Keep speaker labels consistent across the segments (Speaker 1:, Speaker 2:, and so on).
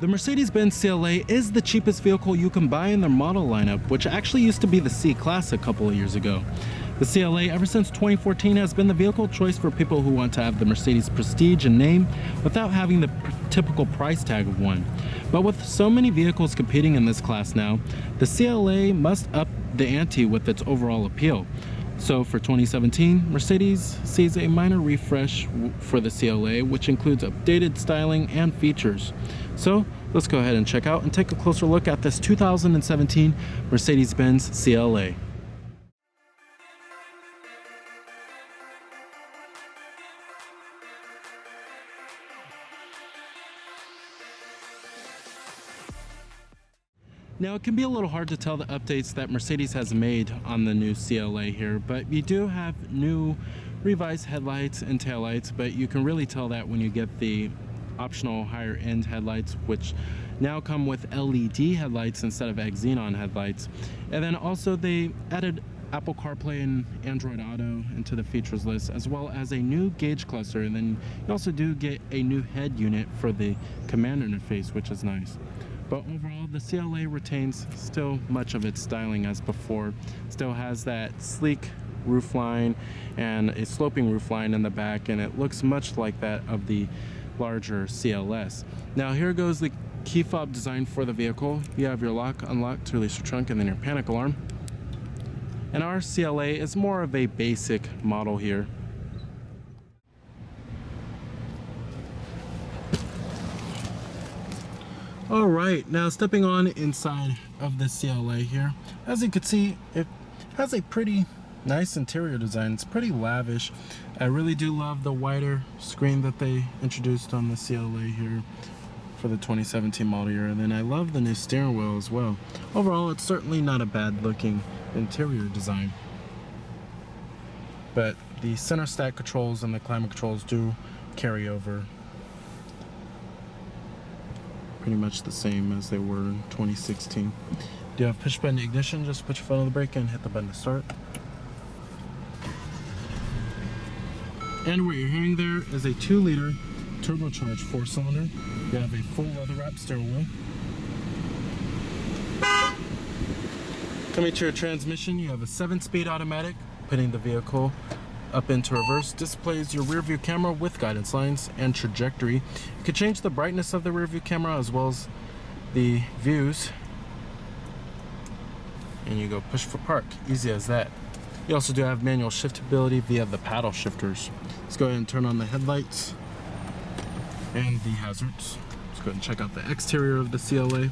Speaker 1: The Mercedes-Benz CLA is the cheapest vehicle you can buy in their model lineup, which actually used to be the C-Class a couple of years ago. The CLA, ever since 2014, has been the vehicle choice for people who want to have the Mercedes prestige and name without having the typical price tag of one. But with so many vehicles competing in this class now, the CLA must up the ante with its overall appeal. So for 2017, Mercedes sees a minor refresh for the CLA, which includes updated styling and features. So let's go ahead and check out and take a closer look at this 2017 Mercedes-Benz CLA. Now, it can be a little hard to tell the updates that Mercedes has made on the new CLA here, but you do have new revised headlights and taillights, but you can really tell that when you get the optional higher end headlights, which now come with LED headlights instead of xenon headlights. And then also they added Apple CarPlay and Android Auto into the features list, as well as a new gauge cluster, and then you also do get a new head unit for the command interface, which is nice. But overall, the CLA retains still much of its styling as before. Still has that sleek roofline and a sloping roofline in the back, and it looks much like that of the larger CLS. Now here goes the key fob design for the vehicle. You have your lock, unlock to release your trunk, and then your panic alarm. And our CLA is more of a basic model here. All right, now stepping on inside of the CLA here. As you can see, it has a pretty nice interior design. It's pretty lavish. I really do love the wider screen that they introduced on the CLA here for the 2017 model year. And then I love the new steering wheel as well. Overall, it's certainly not a bad looking interior design. But the center stack controls and the climate controls do carry over. Pretty much the same as they were in 2016. Do you have push button ignition? Just put your foot on the brake and hit the button to start. And what you're hearing there is a 2-liter turbocharged 4-cylinder. You have a full leather wrap steering wheel. Coming to your transmission, you have a 7-speed automatic, putting the vehicle up into reverse. Displays your rear view camera with guidance lines and trajectory. You can change the brightness of the rear view camera as well as the views. And you go push for park, easy as that. You also do have manual shiftability via the paddle shifters. Let's go ahead and turn on the headlights and the hazards. Let's go ahead and check out the exterior of the CLA.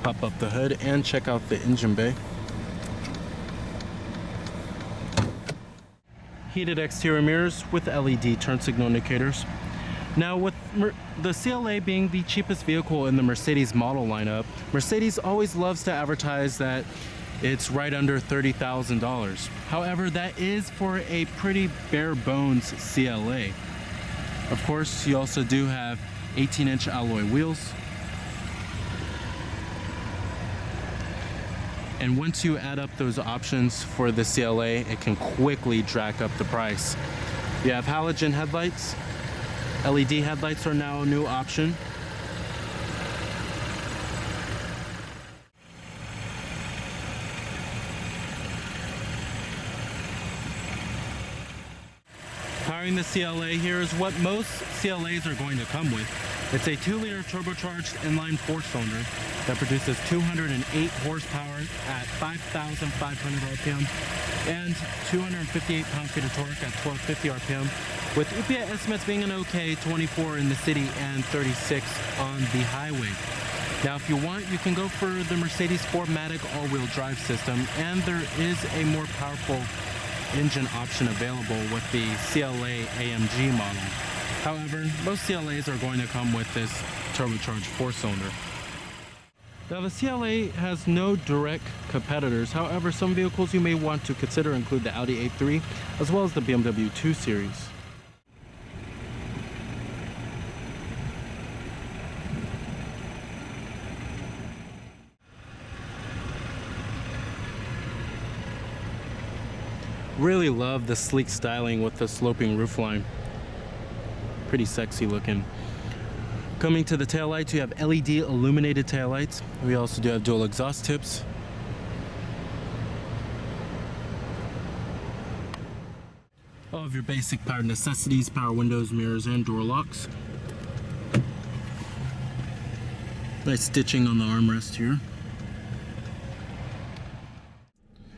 Speaker 1: Pop up the hood and check out the engine bay. Heated exterior mirrors with LED turn signal indicators. Now, with the CLA being the cheapest vehicle in the Mercedes model lineup, Mercedes always loves to advertise that it's right under $30,000. However, that is for a pretty bare bones CLA. Of course, you also do have 18-inch alloy wheels. And once you add up those options for the CLA, it can quickly jack up the price. You have halogen headlights. LED headlights are now a new option. Powering the CLA here is what most CLAs are going to come with. It's a 2-liter turbocharged inline 4-cylinder that produces 208 horsepower at 5,500 RPM and 258 pound-feet of torque at 1250 RPM, with EPA estimates being an okay 24 in the city and 36 on the highway. Now, if you want, you can go for the Mercedes 4MATIC all-wheel drive system, and there is a more powerful engine option available with the CLA AMG model. However, most CLAs are going to come with this turbocharged 4-cylinder. Now, the CLA has no direct competitors. However, some vehicles you may want to consider include the Audi A3 as well as the BMW 2 Series. Really love the sleek styling with the sloping roofline. Pretty sexy looking. Coming to the taillights, you have LED illuminated taillights. We also do have dual exhaust tips. All of your basic power necessities, power windows, mirrors, and door locks. Nice stitching on the armrest here.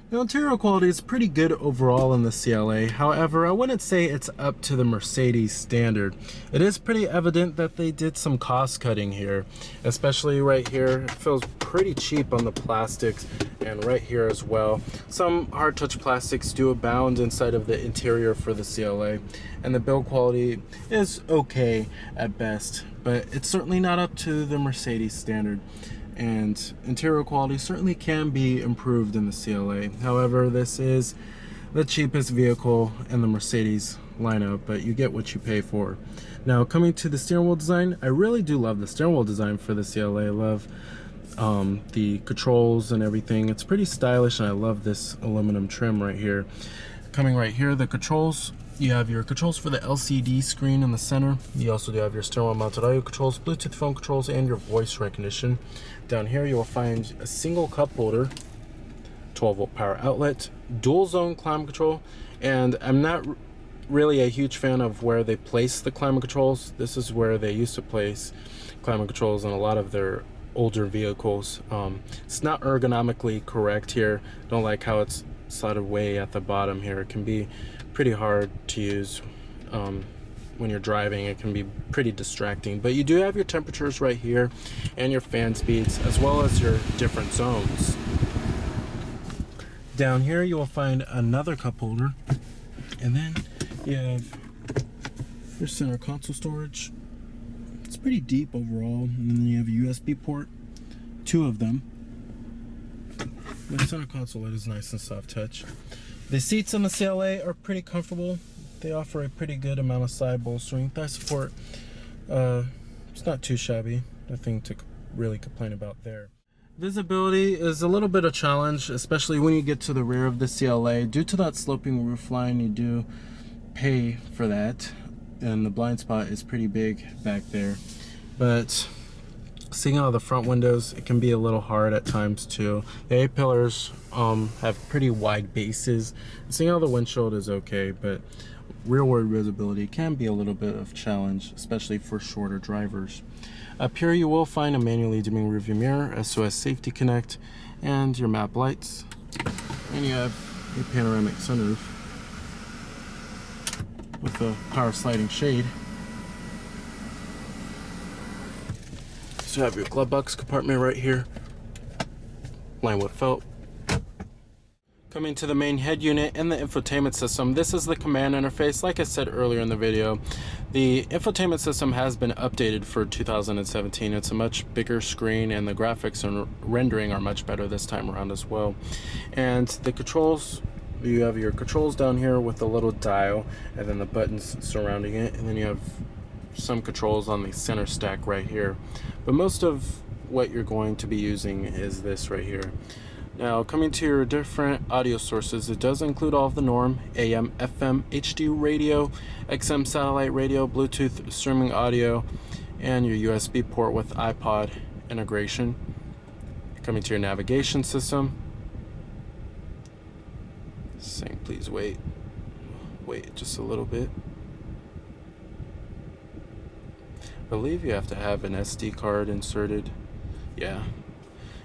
Speaker 1: The interior quality is pretty good overall in the CLA. However, I wouldn't say it's up to the Mercedes standard. It is pretty evident that they did some cost cutting here, especially right here. It feels pretty cheap on the plastics, and right here as well. Some hard touch plastics do abound inside of the interior for the CLA, and the build quality is okay at best, but it's certainly not up to the Mercedes standard. And interior quality certainly can be improved in the CLA. However, this is the cheapest vehicle in the Mercedes lineup, but you get what you pay for. Now, coming to the steering wheel design, I really do love the steering wheel design for the CLA. I love the controls and everything. It's pretty stylish, and I love this aluminum trim right here. Coming right here, the controls. You have your controls for the LCD screen in the center. You also do have your steering wheel mounted audio controls, Bluetooth phone controls, and your voice recognition. Down here you will find a single cup holder, 12-volt power outlet, dual zone climate control, and I'm not really a huge fan of where they place the climate controls. This is where they used to place climate controls in a lot of their older vehicles. It's not ergonomically correct here. Don't like how it's slotted way at the bottom here. It can be pretty hard to use when you're driving. It can be pretty distracting, but you do have your temperatures right here and your fan speeds, as well as your different zones. Down here you will find another cup holder, and then you have your center console storage. It's pretty deep overall, and then you have a USB port, 2 of them. The center console is nice and soft touch. The seats in the CLA are pretty comfortable. They offer a pretty good amount of side bolstering. Thigh support, it's not too shabby. Nothing to really complain about there. Visibility is a little bit of a challenge, especially when you get to the rear of the CLA. Due to that sloping roof line, you do pay for that, and the blind spot is pretty big back there. But seeing out of the front windows, it can be a little hard at times too. The A-pillars have pretty wide bases. Seeing out of the windshield is okay, but rearward visibility can be a little bit of a challenge, especially for shorter drivers. Up here you will find a manually dimming rearview mirror, SOS safety connect, and your map lights. And you have a panoramic sunroof with a power sliding shade. So you have your glove box compartment right here, lined with felt. Coming to the main head unit and the infotainment system, this is the command interface. Like I said earlier in the video, the infotainment system has been updated for 2017. It's a much bigger screen, and the graphics and rendering are much better this time around as well. And the controls, you have your controls down here with a little dial, and then the buttons surrounding it, and then you have some controls on the center stack right here. But most of what you're going to be using is this right here. Now, coming to your different audio sources, it does include all of the norm: AM, FM, HD radio, XM satellite radio, Bluetooth streaming audio, and your USB port with iPod integration. Coming to your navigation system, saying please wait just a little bit. I believe you have to have an SD card inserted. Yeah.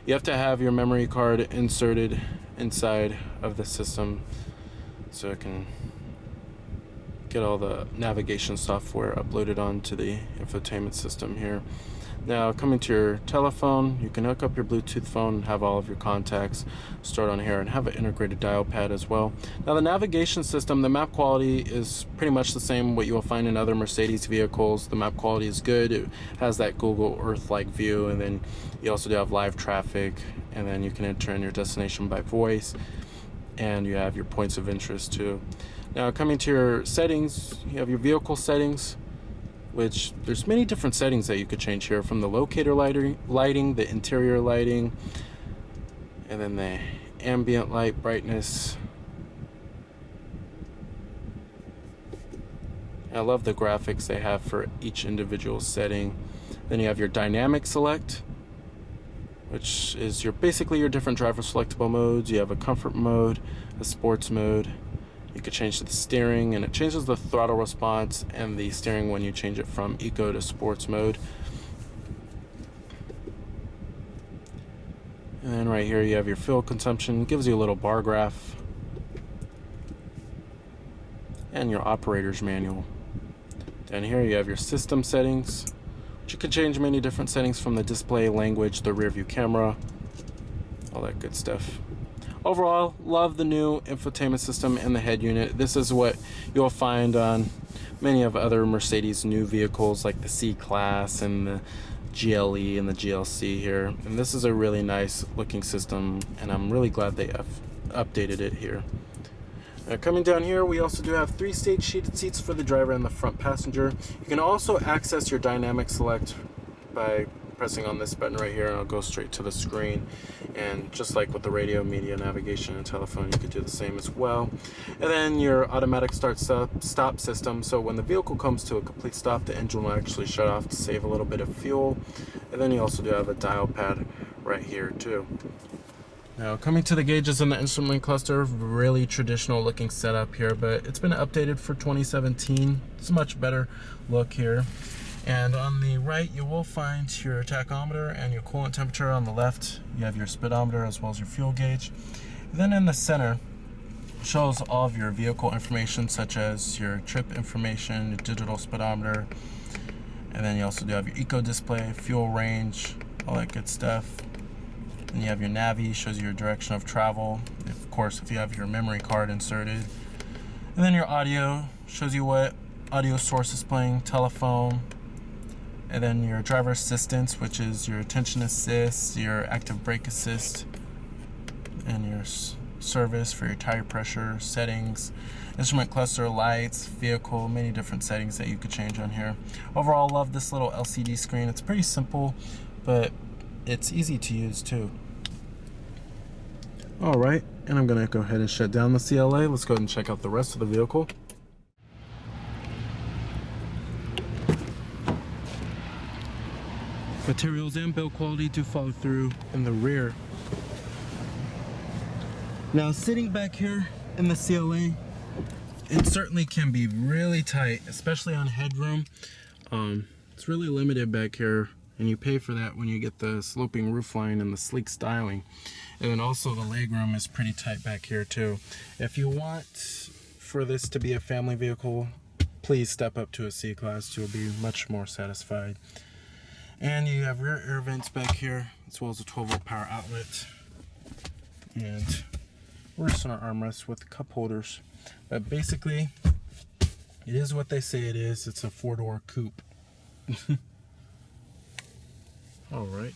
Speaker 1: You have to have your memory card inserted inside of the system so it can get all the navigation software uploaded onto the infotainment system here. Now, coming to your telephone, you can hook up your Bluetooth phone and have all of your contacts stored on here, and have an integrated dial pad as well. Now, the navigation system, the map quality is pretty much the same what you will find in other Mercedes vehicles. The map quality is good. It has that Google Earth-like view, and then you also do have live traffic, and then you can enter in your destination by voice, and you have your points of interest too. Now, coming to your settings, you have your vehicle settings, which there's many different settings that you could change here, from the locator lighting, the interior lighting, and then the ambient light brightness. I love the graphics they have for each individual setting, Then you have your dynamic select, which is basically your different driver selectable modes. You have a comfort mode, a sports mode. You could change the steering, and it changes the throttle response and the steering when you change it from eco to sports mode. And then right here you have your fuel consumption. It gives you a little bar graph. And your operator's manual. Then here you have your system settings, which you can change many different settings from the display, language, the rear view camera, all that good stuff. Overall, love the new infotainment system and the head unit. This is what you'll find on many of other Mercedes new vehicles like the C-Class and the GLE and the GLC here. And this is a really nice looking system, and I'm really glad they have updated it here. Coming down here, we also do have 3-stage heated seats for the driver and the front passenger. You can also access your dynamic select by pressing on this button right here, and it'll go straight to the screen. And just like with the radio, media, navigation, and telephone, you could do the same as well. And then your automatic start-stop system, so when the vehicle comes to a complete stop, the engine will actually shut off to save a little bit of fuel. And then you also do have a dial pad right here too. Now, coming to the gauges and the instrument cluster, really traditional looking setup here, but it's been updated for 2017. It's a much better look here. And on the right, you will find your tachometer and your coolant temperature. On the left, you have your speedometer as well as your fuel gauge. And then in the center, shows all of your vehicle information, such as your trip information, your digital speedometer, and then you also do have your eco display, fuel range, all that good stuff. Then you have your Navi, shows you your direction of travel, of course if you have your memory card inserted. And then your audio, shows you what audio source is playing, telephone. And then your driver assistance, which is your attention assist, your active brake assist, and your service for your tire pressure, settings, instrument cluster, lights, vehicle, many different settings that you could change on here. Overall, love this little LCD screen. It's pretty simple, but it's easy to use too. All right, and I'm gonna go ahead and shut down the CLA. Let's go ahead and check out the rest of the vehicle. Materials and build quality do follow through in the rear. Now, sitting back here in the CLA, it certainly can be really tight, especially on headroom. It's really limited back here, and you pay for that when you get the sloping roofline and the sleek styling. And then also the legroom is pretty tight back here too. If you want for this to be a family vehicle, please step up to a C-Class. You'll be much more satisfied. And you have rear air vents back here, as well as a 12-volt power outlet. And we're just on our armrest with cup holders. But basically, it is what they say it is. It's a 4-door coupe. All right.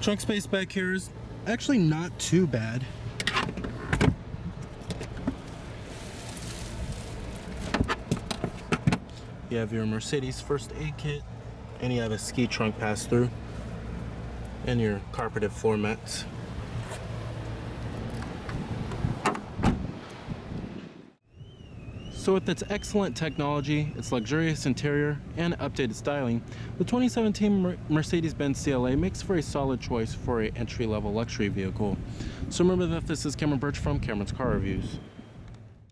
Speaker 1: Trunk space back here is actually not too bad. You have your Mercedes first aid kit, and you have a ski trunk pass-through, and your carpeted floor mats. So with its excellent technology, its luxurious interior, and updated styling, the 2017 Mercedes-Benz CLA makes for a solid choice for an entry-level luxury vehicle. So remember that this is Cameron Birch from Cameron's Car Reviews.